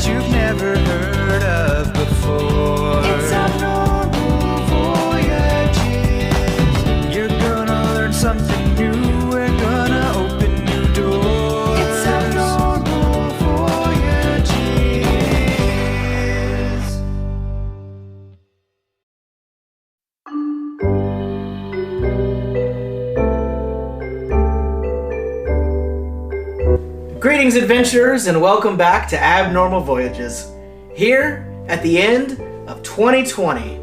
that you've never heard of before. It's Abnormal Voyages. You're gonna learn something new. We're gonna open new doors. It's Abnormal Voyages. Greetings, adventurers, and welcome back to Abnormal Voyages, here at the end of 2020.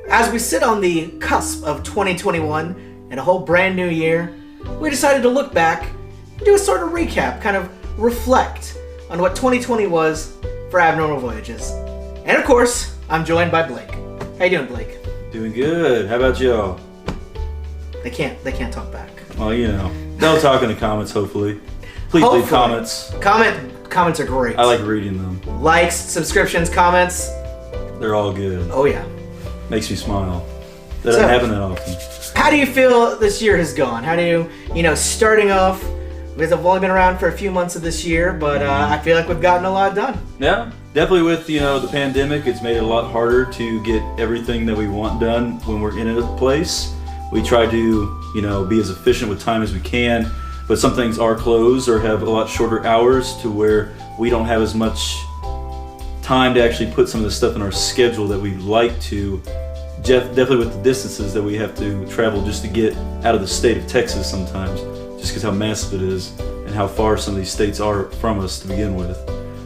As we sit on the cusp of 2021 and a whole brand new year, we decided to look back and do a sort of recap, kind of reflect on what 2020 was for Abnormal Voyages. And of course, I'm joined by Blake. How you doing, Blake? Doing good. How about y'all? They can't talk back. Well, you know, they'll talk in the comments, hopefully. Please leave comments. Comments are great. I like reading them. Likes, subscriptions, comments. They're all good. Oh yeah. Makes me smile. That doesn't happen that often. How do you feel this year has gone? How do you starting off, because I've only been around for a few months of this year, but I feel like we've gotten a lot done. Yeah, definitely with, the pandemic, it's made it a lot harder to get everything that we want done when we're in a place. We try to, be as efficient with time as we can. But some things are closed or have a lot shorter hours to where we don't have as much time to actually put some of the stuff in our schedule that we'd like to. Definitely with the distances that we have to travel just to get out of the state of Texas sometimes, just because how massive it is and how far some of these states are from us to begin with.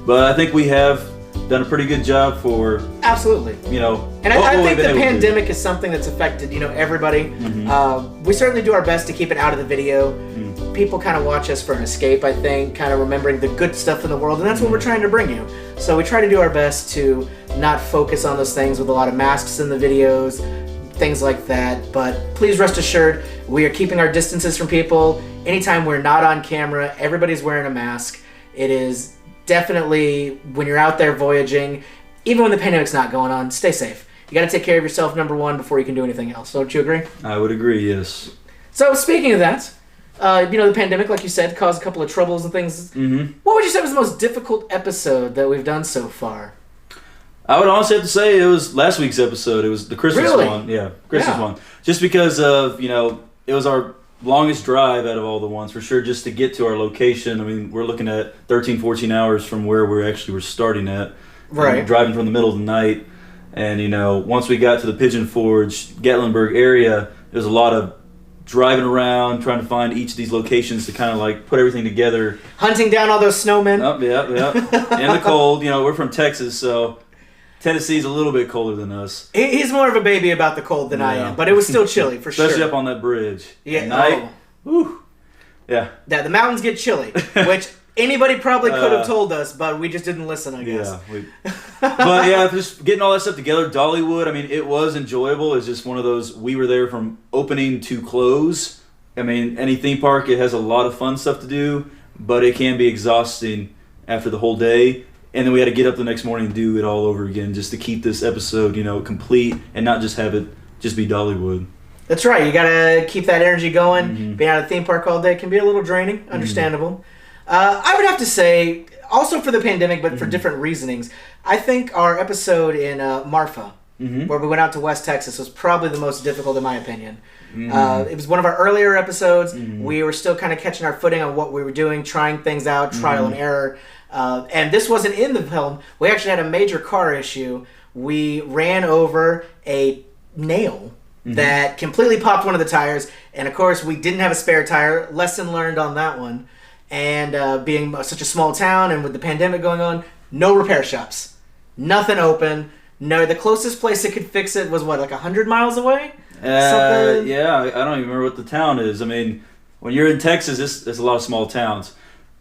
But I think we have done a pretty good job for... Absolutely. And I think the pandemic is something that's affected, everybody. Mm-hmm. We certainly do our best to keep it out of the video. Mm-hmm. People kind of watch us for an escape, I think, kind of remembering the good stuff in the world, and that's what we're trying to bring you. So we try to do our best to not focus on those things with a lot of masks in the videos, things like that. But please rest assured, we are keeping our distances from people. Anytime we're not on camera, everybody's wearing a mask. It is definitely, when you're out there voyaging, even when the pandemic's not going on, stay safe. You got to take care of yourself, number one, before you can do anything else. Don't you agree? I would agree, yes. So speaking of that, the pandemic, like you said, caused a couple of troubles and things. Mm-hmm. What would you say was the most difficult episode that we've done so far? I would honestly have to say it was last week's episode. It was the Christmas one. Yeah, Christmas one. Just because of, it was our longest drive out of all the ones, for sure, just to get to our location. I mean, we're looking at 13, 14 hours from where we're starting at. Right. Driving from the middle of the night. And, once we got to the Pigeon Forge, Gatlinburg area, there was a lot of driving around, trying to find each of these locations to kind of like put everything together. Hunting down all those snowmen. Oh, yeah. In the cold. We're from Texas, so Tennessee's a little bit colder than us. He's more of a baby about the cold than I am, but it was still chilly, for Especially up on that bridge. Yeah. At night. Whew. Yeah. Yeah, the mountains get chilly, which anybody probably could have told us, but we just didn't listen, I guess. Yeah. But yeah, just getting all that stuff together, Dollywood, I mean, it was enjoyable. It's just one of those, we were there from opening to close. I mean, any theme park, it has a lot of fun stuff to do, but it can be exhausting after the whole day. And then we had to get up the next morning and do it all over again just to keep this episode, complete and not just have it just be Dollywood. That's right. You got to keep that energy going. Mm-hmm. Being out of the theme park all day can be a little draining. Understandable. Mm-hmm. I would have to say, also for the pandemic, but for different reasonings, I think our episode in Marfa, where we went out to West Texas, was probably the most difficult in my opinion. Mm-hmm. It was one of our earlier episodes. Mm-hmm. We were still kind of catching our footing on what we were doing, trying things out, trial and error. And this wasn't in the film. We actually had a major car issue. We ran over a nail that completely popped one of the tires. And of course, we didn't have a spare tire. Lesson learned on that one. And being such a small town and with the pandemic going on, no repair shops. Nothing open. No, the closest place that could fix it was like 100 miles away? Yeah, I don't even remember what the town is. I mean, when you're in Texas, there's a lot of small towns.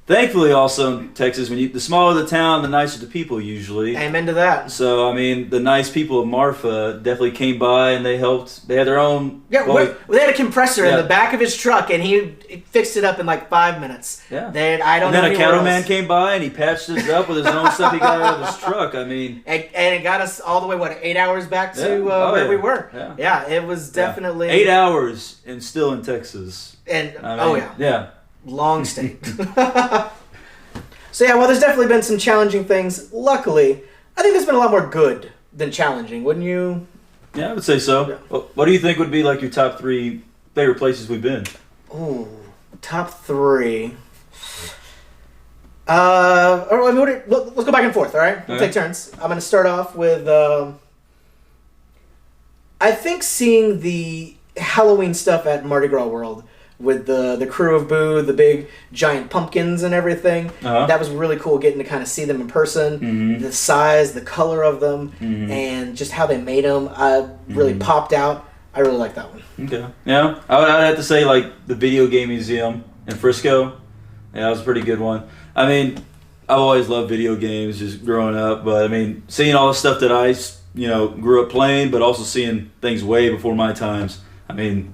Thankfully, also in Texas, the smaller the town, the nicer the people usually. Amen to that. So, I mean, the nice people of Marfa definitely came by and they helped. They had their own... Yeah, they had a compressor in the back of his truck and he fixed it up in like 5 minutes. Yeah. And then a cattleman came by and he patched it up with his own stuff he got out of his truck. I mean... And it got us all the way, 8 hours back to where we were. Yeah, it was definitely... 8 hours and still in Texas. And, Yeah. Long state. So yeah, well, there's definitely been some challenging things. Luckily, I think there's been a lot more good than challenging, wouldn't you? Yeah, I would say so. Yeah. What do you think would be like your top 3 favorite places we've been? Ooh, top 3. Let's go back and forth, all right? We'll take turns. I'm going to start off with, I think seeing the Halloween stuff at Mardi Gras World with the crew of Boo, the big giant pumpkins and everything. That was really cool getting to kind of see them in person. The size, the color of them, and just how they made them really popped out. I really like that one. Okay. Yeah, I would have to say like the video game museum in Frisco. Yeah, that was a pretty good one. I mean, I've always loved video games just growing up, but I mean, seeing all the stuff that I, grew up playing, but also seeing things way before my times. I mean,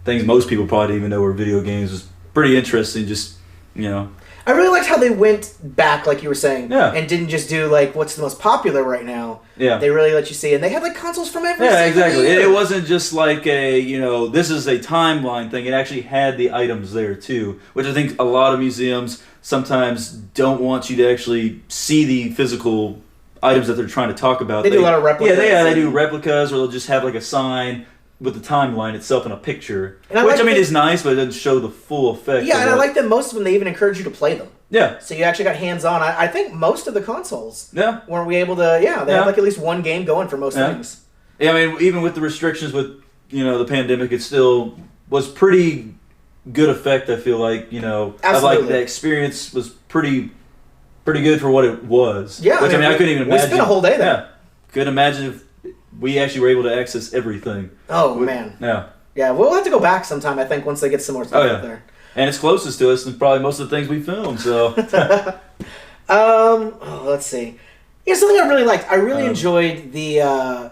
things most people probably didn't even know were video games was pretty interesting. Just, I really liked how they went back, like you were saying, Yeah. and didn't just do like what's the most popular right now. Yeah. They really let you see, and they had like consoles from every. Yeah, single exactly. year. It wasn't just like a, this is a timeline thing. It actually had the items there too, which I think a lot of museums sometimes don't want you to actually see the physical items that they're trying to talk about. They do a lot of replicas. Yeah, they do replicas, or they'll just have like a sign with the timeline itself in a picture, And I which like I mean that- is nice, but it doesn't show the full effect. Yeah, of and I what- like that most of them, they even encourage you to play them. Yeah, So you actually got hands-on. I think most of the consoles yeah. weren't we able to, they had like at least one game going for most Yeah. things. Yeah, I mean, even with the restrictions with, the pandemic, it still was pretty good effect, I feel like, I like Absolutely. the experience was pretty good for what it was. Yeah, Which, I couldn't even imagine. We spent a whole day there. Yeah. Couldn't imagine if we actually were able to access everything. Oh, man. Yeah. Yeah, we'll have to go back sometime, I think, once they get some more stuff Oh, yeah. out there. And it's closest to us than probably most of the things we filmed, so. Let's see. Something I really liked. I really enjoyed the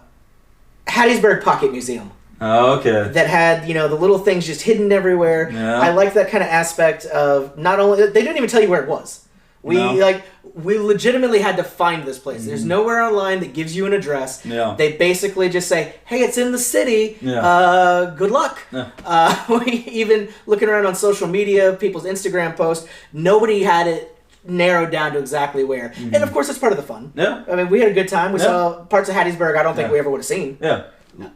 Hattiesburg Pocket Museum. Oh, okay. That had, the little things just hidden everywhere. Yeah. I liked that kind of aspect of not only... They didn't even tell you where it was. We legitimately had to find this place. There's nowhere online that gives you an address. Yeah. They basically just say, hey, it's in the city. Yeah. Good luck. Yeah. Even looking around on social media, people's Instagram posts, nobody had it narrowed down to exactly where. And of course, that's part of the fun. Yeah. I mean, we had a good time. We saw parts of Hattiesburg I don't think we ever would have seen. Yeah.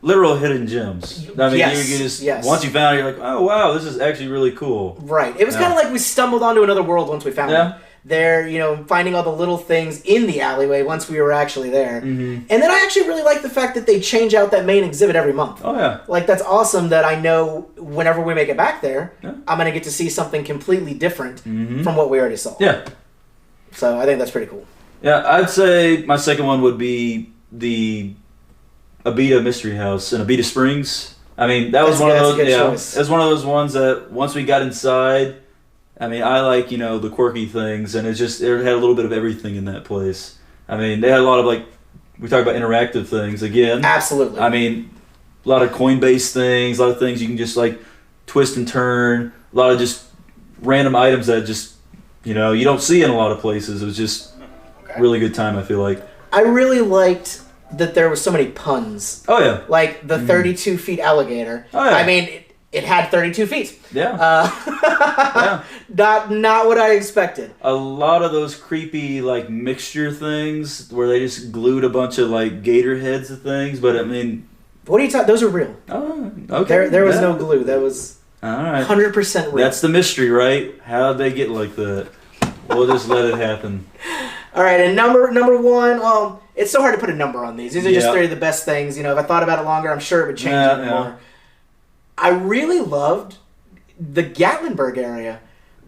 Literal hidden gems. I mean, Yes, you just, yes. once you found it, you're like, oh, wow, this is actually really cool. Right. It was Yeah. kind of like we stumbled onto another world once we found Yeah. it. There, finding all the little things in the alleyway once we were actually there. And then I actually really like the fact that they change out that main exhibit every month. Oh, yeah. Like, that's awesome that I know whenever we make it back there, Yeah. I'm going to get to see something completely different from what we already saw. Yeah. So I think that's pretty cool. Yeah, I'd say my second one would be the Abita Mystery House in Abita Springs. I mean, that was That's one good- of that's a those. good Yeah, choice. it was one of those ones that once we got inside, I mean, I like the quirky things, and it had a little bit of everything in that place. I mean, they had a lot of we talk about interactive things again. Absolutely. I mean, a lot of coin-based things, a lot of things you can just twist and turn. A lot of just random items that just you don't see in a lot of places. It was just really good time. I feel like. I really liked that there was so many puns. Oh yeah. Like the 32 feet alligator. Oh, yeah. I mean, it had 32 feet. Yeah. Yeah. Not what I expected. A lot of those creepy mixture things where they just glued a bunch of gator heads to things, but I mean. What are you talking? Those are real. Oh, okay. There was Yeah. no glue. That was All right. 100% real. That's the mystery, right? How did they get like that? We'll just let it happen. All right, and number one. It's so hard to put a number on these. These are just Yeah. three of the best things. If I thought about it longer, I'm sure it would change Yeah, it yeah. more. I really loved the Gatlinburg area,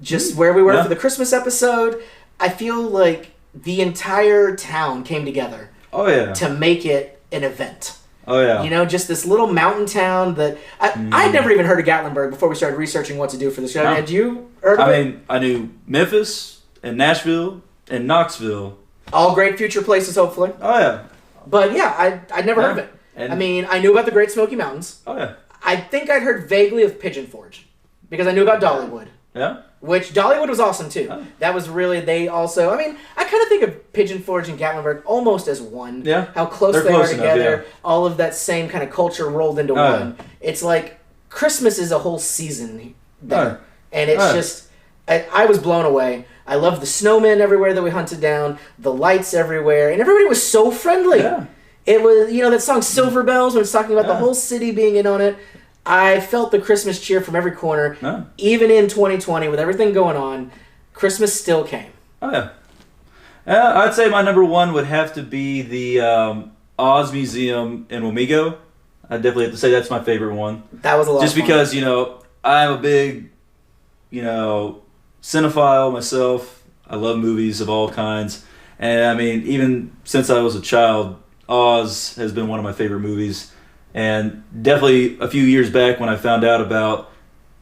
just where we were Yeah. for the Christmas episode. I feel like the entire town came together Oh yeah. to make it an event. Oh yeah. Just this little mountain town that I'd never even heard of Gatlinburg before we started researching what to do for the show. No. Had you heard of it? I mean, I knew Memphis and Nashville and Knoxville. All great future places, hopefully. Oh yeah. But yeah, I'd never heard of it. And- I mean, I knew about the Great Smoky Mountains. Oh yeah. I think I'd heard vaguely of Pigeon Forge because I knew about Dollywood, Yeah. which Dollywood was awesome too. Oh. That was really, I kind of think of Pigeon Forge and Gatlinburg almost as one. Yeah. How close They're they close are enough, together. yeah. All of that same kind of culture rolled into Oh, one. It's like Christmas is a whole season there. Oh. And it's Oh. just, I was blown away. I loved the snowmen everywhere that we hunted down, the lights everywhere, and everybody was so friendly. Yeah. It was, that song Silver Bells, when it's talking about the whole city being in on it. I felt the Christmas cheer from every corner. Yeah. Even in 2020, with everything going on, Christmas still came. Oh, yeah. I'd say my number one would have to be the Oz Museum in Wamego. I definitely have to say that's my favorite one. That was a lot Just of fun. because, I'm a big, cinephile myself. I love movies of all kinds. And, I mean, even since I was a child, Oz has been one of my favorite movies. And definitely a few years back when I found out about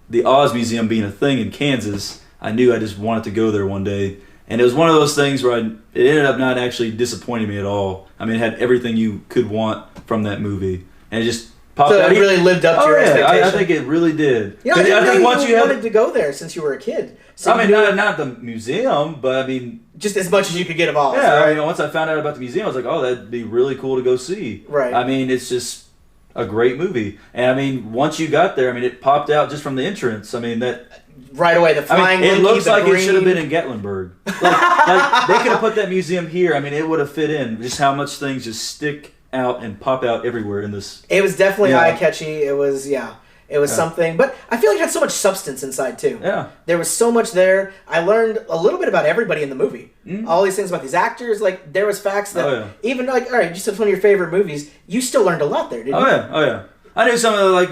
the Oz Museum being a thing in Kansas, I knew I just wanted to go there one day. And it was one of those things where it ended up not actually disappointing me at all. I mean, it had everything you could want from that movie. And it just popped so out. it really lived up to your expectations. I think it really did. Yeah, I think once you wanted to go there since you were a kid. So not the museum, but I mean... just as much as you could get of Oz. Yeah, right? once I found out about the museum, I was like, oh, that'd be really cool to go see. Right. I mean, it's just a great movie. And I mean, once you got there, I mean, it popped out just from the entrance. I mean, that... right away, the flying it monkey, looks the like green. it should have been in Gatlinburg. Like they could have put that museum here. I mean, it would have fit in. Just how much things just stick out and pop out everywhere in this. It was definitely eye-catchy. It was, it was something. But I feel like it had so much substance inside, too. Yeah. There was so much there. I learned a little bit about everybody in the movie. All these things about these actors. Like, there was facts that even, like, all right, just as one of your favorite movies, you still learned a lot there, didn't you? Oh, yeah. I knew some of the, like,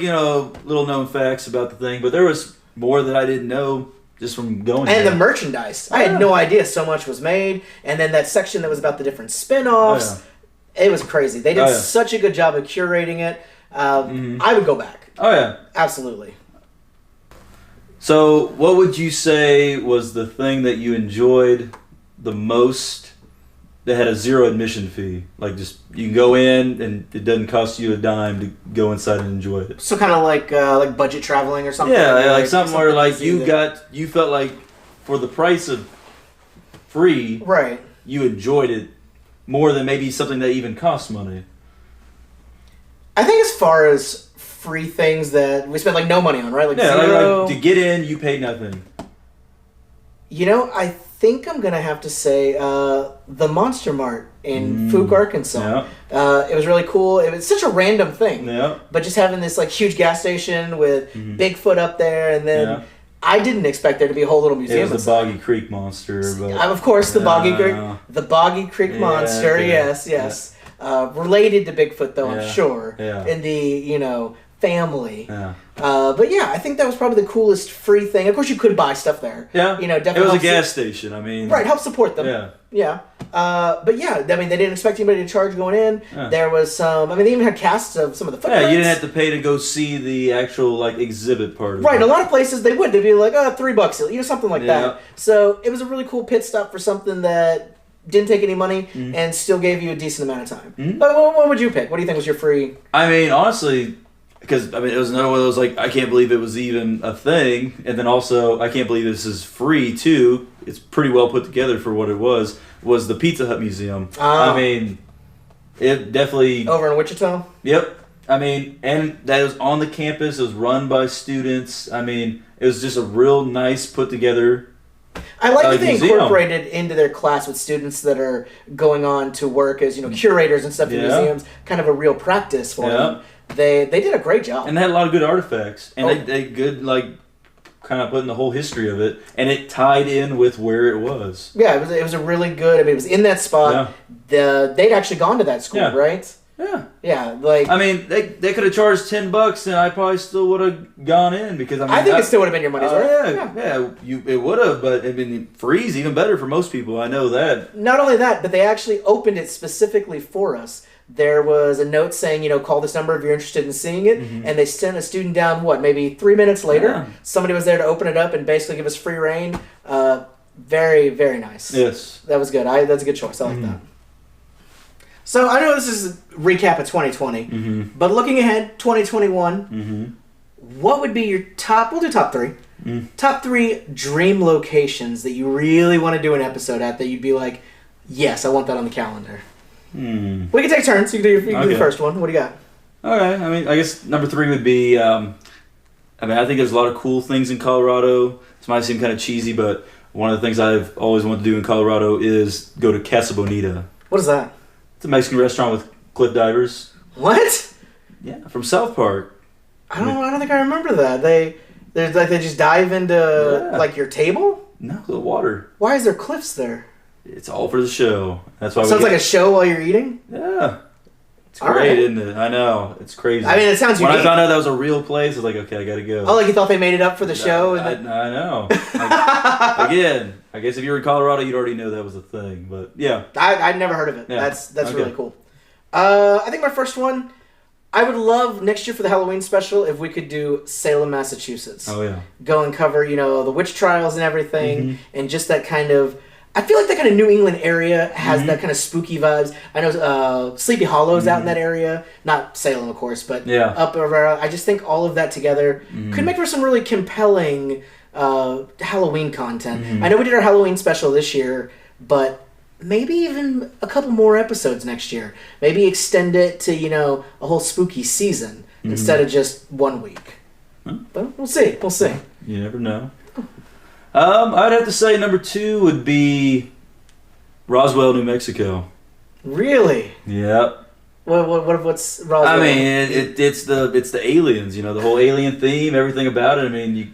little-known facts about the thing, but there was more that I didn't know just from going And there. the merchandise. I had no idea so much was made. And then that section that was about the different spin-offs. It was crazy. They did such a good job of curating it. I would go back. Oh, yeah. Absolutely. So, what would you say was the thing that you enjoyed the most that had a zero admission fee? Like, just, you can go in and it doesn't cost you a dime to go inside and enjoy it. So kind of like budget traveling or something? Yeah, like something where like easy you felt like for the price of free, right, you enjoyed it more than maybe something that even costs money. I think as far as free things that we spent like no money on, right? Like zero. Like to get in, you paid nothing. I think I'm gonna have to say the Monster Mart in Fuq, Arkansas. Yeah. It was really cool. It was such a random thing. Yeah. But just having this like huge gas station with Bigfoot up there, and then I didn't expect there to be a whole little museum. It was the Boggy Creek Monster. But, of course, the Boggy Creek Monster. Yes. Related to Bigfoot, though, I'm sure. Yeah. In the family. Yeah. But yeah, I think that was probably the coolest free thing. Of course, you could buy stuff there. Yeah. Definitely. It was a gas station. I mean. Right, help support them. Yeah. Yeah. But yeah, I mean, they didn't expect anybody to charge going in. Yeah. There was some. I mean, they even had casts of some of the footprints. Yeah, you didn't have to pay to go see the actual exhibit part of it. Right, a lot of places they would. They'd be like, $3, something like that. So it was a really cool pit stop for something that didn't take any money and still gave you a decent amount of time. But what would you pick? What do you think was your free? I mean, honestly, because it was another one of those I can't believe it was even a thing, and then also I can't believe this is free too. It's pretty well put together for what it was the Pizza Hut Museum. I mean, it definitely over in Wichita. Yep. I mean, and that was on the campus. It was run by students. I mean, it was just a real nice put together. I like that they incorporated into their class with students that are going on to work as curators and stuff in museums, kind of a real practice for them. They did a great job, and they had a lot of good artifacts, and they good kind of putting the whole history of it, and it tied in with where it was. Yeah, it was a really good. I mean, it was in that spot. Yeah. They'd actually gone to that school, right? Yeah. Yeah, I mean, they could have charged $10 and I probably still would have gone in because I think it still would have been your money's worth. It would have, but I mean, free's even better for most people. I know that. Not only that, but they actually opened it specifically for us. There was a note saying, call this number if you're interested in seeing it, and they sent a student down. Maybe 3 minutes later, somebody was there to open it up and basically give us free reign. Very, very nice. Yes, that was good. That's a good choice. I like that. So I know this is a recap of 2020, but looking ahead, 2021, what would be your top? We'll do top three. Top three dream locations that you really want to do an episode at that you'd be like, yes, I want that on the calendar. We can take turns. You can do the first one. What do you got? Okay. I mean, I guess number three would be. I think there's a lot of cool things in Colorado as This might seem kind of cheesy, but one of the things I've always wanted to do in Colorado is go to Casa Bonita. What is that? It's a Mexican restaurant with cliff divers. What? Yeah, from South Park. I don't think I remember that. They just dive into like your table? No, the water. Why is there cliffs there? It's all for the show. That's why. Sounds like a show while you're eating? Yeah. It's All great, right. isn't it? I know. It's crazy. I mean, it sounds When unique. I found out that was a real place, I was like, okay, I gotta go. Oh, like you thought they made it up for the show? I know. Again, I guess if you were in Colorado, you'd already know that was a thing. But yeah. I'd never heard of it. Yeah. That's really cool. I think my first one, I would love next year for the Halloween special if we could do Salem, Massachusetts. Oh, yeah. Go and cover, the witch trials and everything, and just that kind of... I feel like that kind of New England area has that kind of spooky vibes. I know Sleepy Hollow's out in that area. Not Salem, of course, but up over... I just think all of that together could make for some really compelling Halloween content. I know we did our Halloween special this year, but maybe even a couple more episodes next year. Maybe extend it to, a whole spooky season instead of just 1 week. But we'll see. We'll see. You never know. I'd have to say number 2 would be Roswell, New Mexico. Really? Yep. What's Roswell? I mean, it's the aliens. The whole alien theme, everything about it. I mean,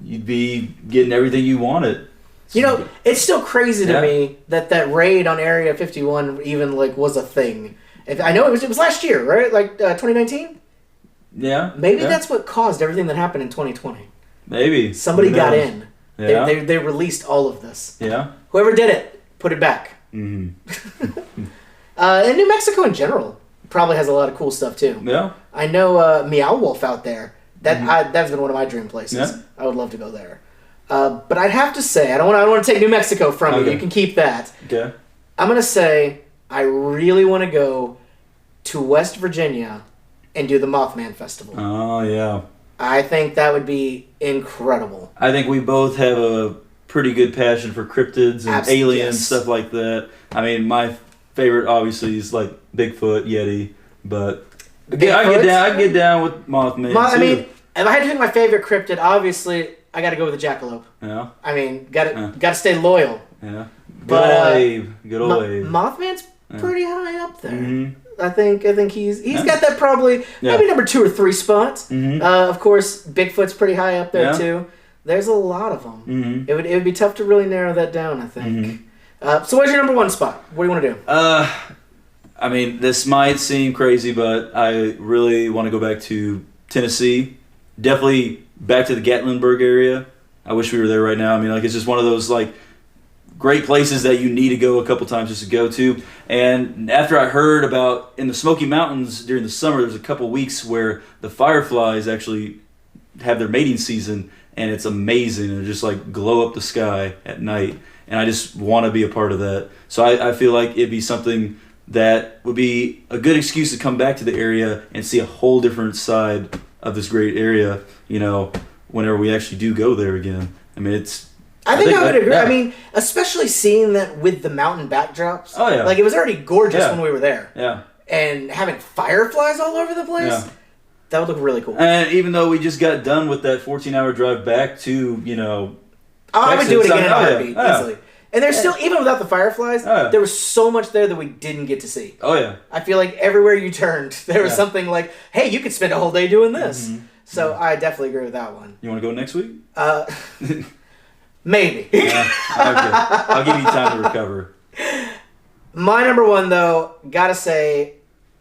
you'd be getting everything you wanted. It's still crazy to me that raid on Area 51 even was a thing. I know it was last year, right? 2019. Yeah. Maybe that's what caused everything that happened in 2020. Maybe somebody got in. Yeah. They released all of this. Yeah. Whoever did it, put it back. Mm-hmm. And New Mexico in general probably has a lot of cool stuff too. Yeah. I know Meow Wolf out there. That's been one of my dream places. Yeah. I would love to go there. But I'd have to say I don't want to take New Mexico from you. You can keep that. Okay. I'm gonna say I really want to go to West Virginia and do the Mothman Festival. Oh yeah. I think that would be incredible. I think we both have a pretty good passion for cryptids and aliens, stuff like that. I mean, my favorite obviously is like Bigfoot, Yeti, but I get down with Mothman too. I mean, if I had to pick my favorite cryptid, obviously I got to go with the jackalope. Yeah. I mean, got to stay loyal. Yeah. Good old Abe. Mothman's pretty high up there. Mm-hmm. I think he's got that probably maybe number 2 or 3 spot. Mm-hmm. Of course, Bigfoot's pretty high up there too. There's a lot of them. Mm-hmm. It would be tough to really narrow that down, I think. So what's your number 1 spot? What do you want to do? I mean, this might seem crazy, but I really want to go back to Tennessee. Definitely back to the Gatlinburg area. I wish we were there right now. I mean, it's just one of those great places that you need to go a couple times just to go to. And after I heard about in the Smoky Mountains during the summer, there's a couple weeks where the fireflies actually have their mating season, and it's amazing. And just glow up the sky at night. And I just want to be a part of that. So I feel like it'd be something that would be a good excuse to come back to the area and see a whole different side of this great area, whenever we actually do go there again. I mean, I think I would agree. Yeah. I mean, especially seeing that with the mountain backdrops. Oh, yeah. It was already gorgeous when we were there. Yeah. And having fireflies all over the place, that would look really cool. And even though we just got done with that 14-hour drive back to, I would do it again in a heartbeat, yeah. easily. And there's still, even without the fireflies, there was so much there that we didn't get to see. Oh, yeah. I feel like everywhere you turned, there was something like, hey, you could spend a whole day doing this. Mm-hmm. So I definitely agree with that one. You want to go next week? Maybe. Okay. I'll give you time to recover. My number 1, though, gotta say,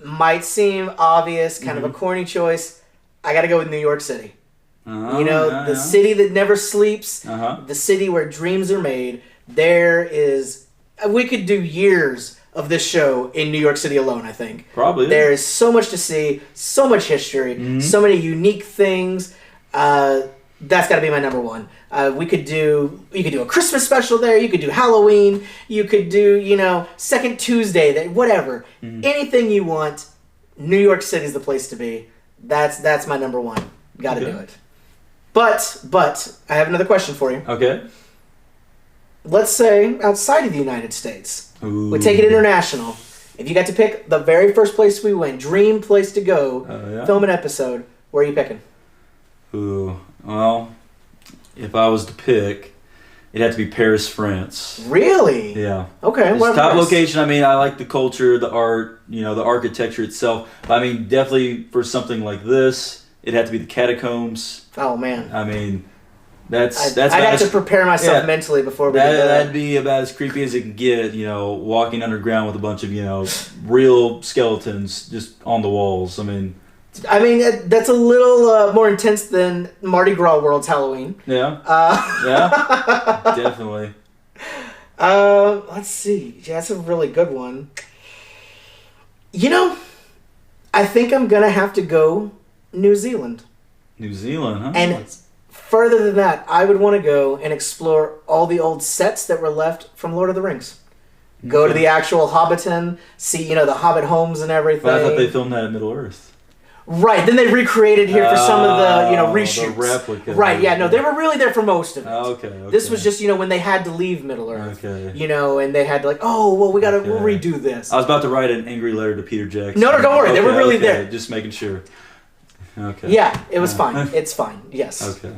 might seem obvious, kind of a corny choice. I gotta go with New York City. The city that never sleeps, the city where dreams are made. We could do years of this show in New York City alone, I think. Probably. There is so much to see, so much history, so many unique things. That's got to be my number 1. You could do a Christmas special there. You could do Halloween. You could do, Second Tuesday, whatever. Anything you want, New York City's the place to be. That's my number 1. Got to do it. But I have another question for you. Okay. Let's say outside of the United States. Ooh. We take it international. If you got to pick the very first place we went, dream place to go, film an episode, where are you picking? Ooh, well, if I was to pick, it'd have to be Paris, France. Really? Yeah. Okay. It's Well, top Paris. location. I mean, I like the culture, the art, the architecture itself. But I mean, definitely for something like this, it'd have to be the catacombs. Oh man. I mean, that's I'd have to prepare myself yeah. mentally before we do that. That'd be about as creepy as it can get, walking underground with a bunch of, real skeletons just on the walls. I mean, that's a little more intense than Mardi Gras World's Halloween. Yeah. Yeah. Definitely. Let's see. Yeah, that's a really good one. I think I'm gonna have to go New Zealand. New Zealand, huh? And further than that, I would want to go and explore all the old sets that were left from Lord of the Rings. Go to the actual Hobbiton, see, the Hobbit homes and everything. But I thought they filmed that at Middle Earth. Right, then they recreated here for some of the, reshoots. The replica. Right, yeah, no, they were really there for most of it. Okay. This was just, when they had to leave Middle Earth. Okay. And they had to we'll redo this. I was about to write an angry letter to Peter Jackson. No, don't worry, they were really there. Just making sure. Okay. Yeah, it was fine. It's fine, yes. Okay.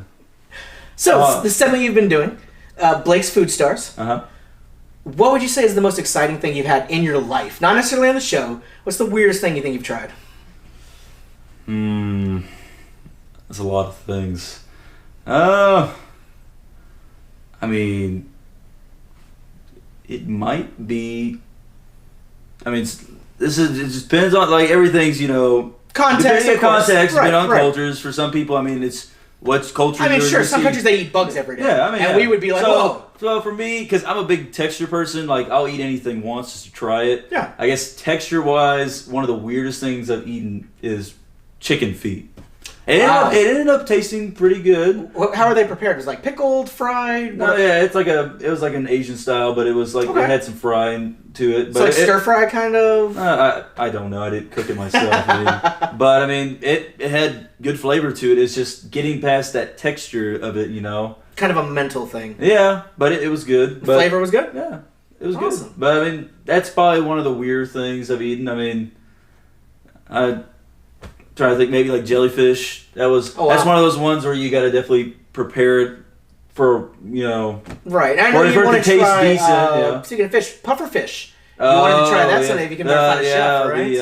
So, the segment you've been doing, Blake's Food Stars. Uh-huh. What would you say is the most exciting thing you've had in your life? Not necessarily on the show. What's the weirdest thing you think you've tried? That's a lot of things. I mean, it might be. It just depends on everything's Context. Context, right, on right. cultures. For some people, it's what culture. Sure. Some countries they eat bugs every day. Yeah, and we would be like, whoa. So for me, because I'm a big texture person, I'll eat anything once just to try it. Yeah. I guess texture-wise, one of the weirdest things I've eaten is chicken feet. It ended up tasting pretty good. How are they prepared? It was pickled, fried? No, yeah, it was like an Asian style, but it was it had some frying to it. But stir fry kind of? I don't know. I didn't cook it myself. But it had good flavor to it. It's just getting past that texture of it, Kind of a mental thing. Yeah, but it was good. The flavor was good? Yeah, it was awesome. good. But that's probably one of the weird things I've eaten. I trying to think, maybe jellyfish. That's one of those ones where you got to definitely prepare it for Right. I know you want to try. Decent. Speaking of fish, puffer fish. You wanted to try that someday if you can find a chef, right?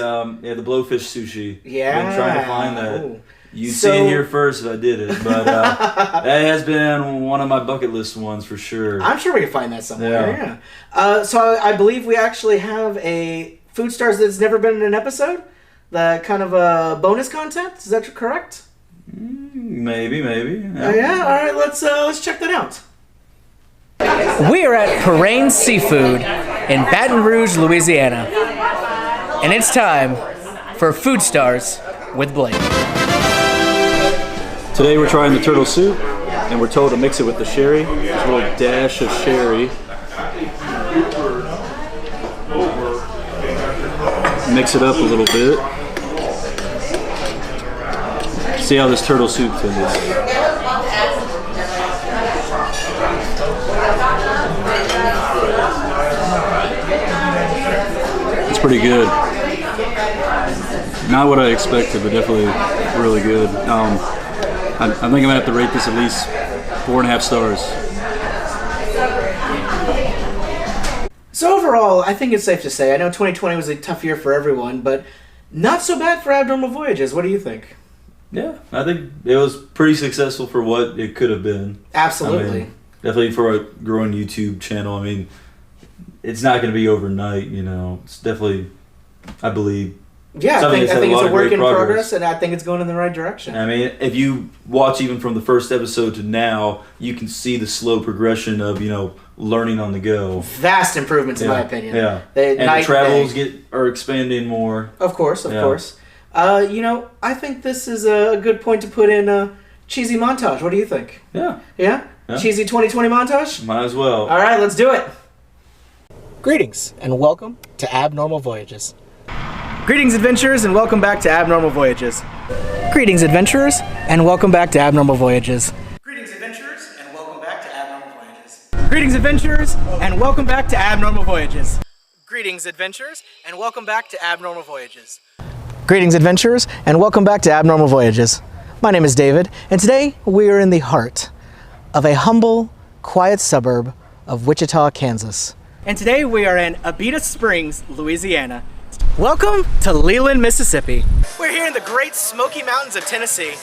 The blowfish sushi. Yeah. I've been trying to find that. Ooh. You'd see it here first if I did it, but that has been one of my bucket list ones for sure. I'm sure we can find that somewhere. Yeah. So I believe we actually have a Food Stars that's never been in an episode. The kind of bonus content. Is that correct? Maybe. Yeah. All right. Let's check that out. We are at Parane Seafood in Baton Rouge, Louisiana, and it's time for Food Stars with Blake. Today we're trying the turtle soup, and we're told to mix it with the sherry. There's a little dash of sherry. Mix it up a little bit. See how this turtle soup tastes. It's pretty good. Not what I expected, but definitely really good. I think I'm gonna have to rate this at least 4.5 stars. So overall, I think it's safe to say, I know 2020 was a tough year for everyone, but not so bad for Abnormal Voyages. What do you think? Yeah, I think it was pretty successful for what it could have been. Absolutely. Definitely for a growing YouTube channel. It's not going to be overnight, It's definitely, I believe. Yeah, I think it's a work in progress, and I think it's going in the right direction. If you watch even from the first episode to now, you can see the slow progression of, learning on the go. Vast improvements, in my opinion. Yeah. The travels are expanding more. Of course. I think this is a good point to put in a cheesy montage. What do you think? Yeah. Yeah? Cheesy 2020 montage? Might as well. All right, let's do it. Greetings, and welcome to Abnormal Voyages. Greetings, adventurers, and welcome back to Abnormal Voyages. Greetings, adventurers, and welcome back to Abnormal Voyages. Greetings, adventurers, and welcome back to Abnormal Voyages. Greetings, adventurers, and welcome back to Abnormal Voyages. Greetings, adventurers, and welcome back to Abnormal Voyages. Greetings, adventurers, and welcome back to Abnormal Voyages. My name is David, and today we are in the heart of a humble, quiet suburb of Wichita, Kansas. And today we are in Abita Springs, Louisiana. Welcome to Leland, Mississippi. We're here in the Great Smoky Mountains of Tennessee.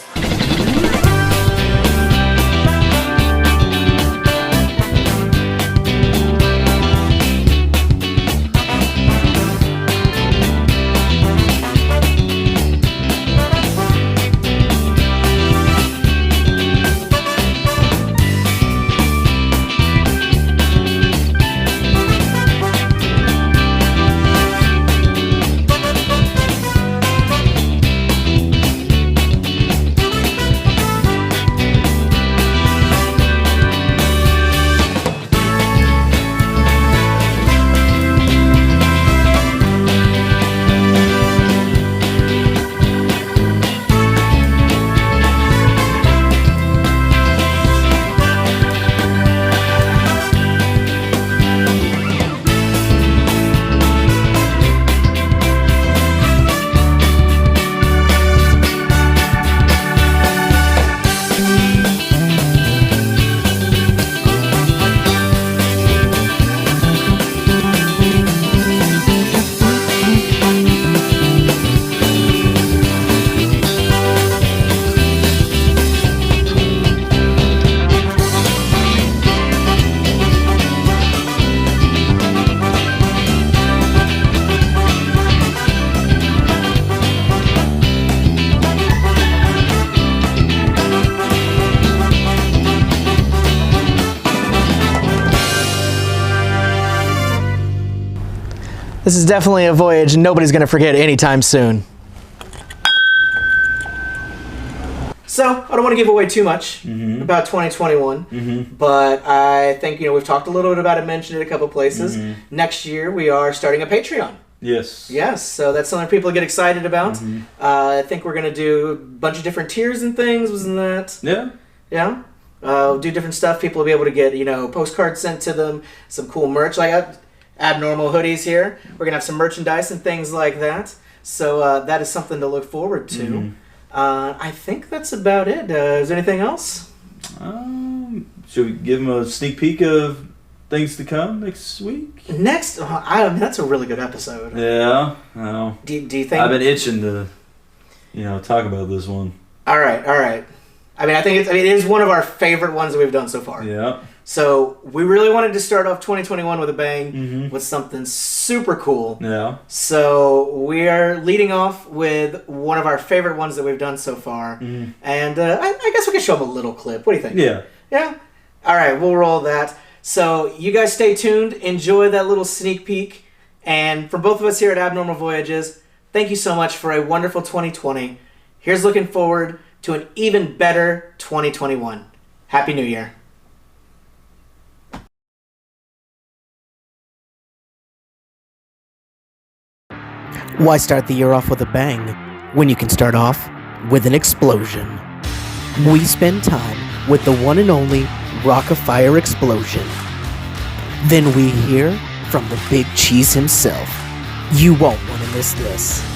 This is definitely a voyage nobody's gonna forget anytime soon. So, I don't want to give away too much about 2021, but I think, we've talked a little bit about it, mentioned it a couple places. Next year, we are starting a Patreon. Yes. Yes, so that's something people get excited about. I think we're gonna do a bunch of different tiers and things, wasn't that? Yeah. Yeah. Do different stuff. People will be able to get, postcards sent to them, some cool merch. Like Abnormal hoodies here. We're gonna have some merchandise and things like that. So that is something to look forward to. I think that's about it. Is there anything else? Should we give them a sneak peek of things to come next week? Next, that's a really good episode. Yeah. No. Do you think? I've been itching to, talk about this one. All right. I think it is one of our favorite ones that we've done so far. Yeah. So we really wanted to start off 2021 with a bang, with something super cool. Yeah. So we are leading off with one of our favorite ones that we've done so far. And I guess we can show them a little clip. What do you think? Yeah. Yeah? All right, we'll roll that. So you guys stay tuned. Enjoy that little sneak peek. And from both of us here at Abnormal Voyages, thank you so much for a wonderful 2020. Here's looking forward to an even better 2021. Happy New Year. Why start the year off with a bang when you can start off with an explosion? We spend time with the one and only Rock of Fire Explosion. Then we hear from the Big Cheese himself. You won't want to miss this.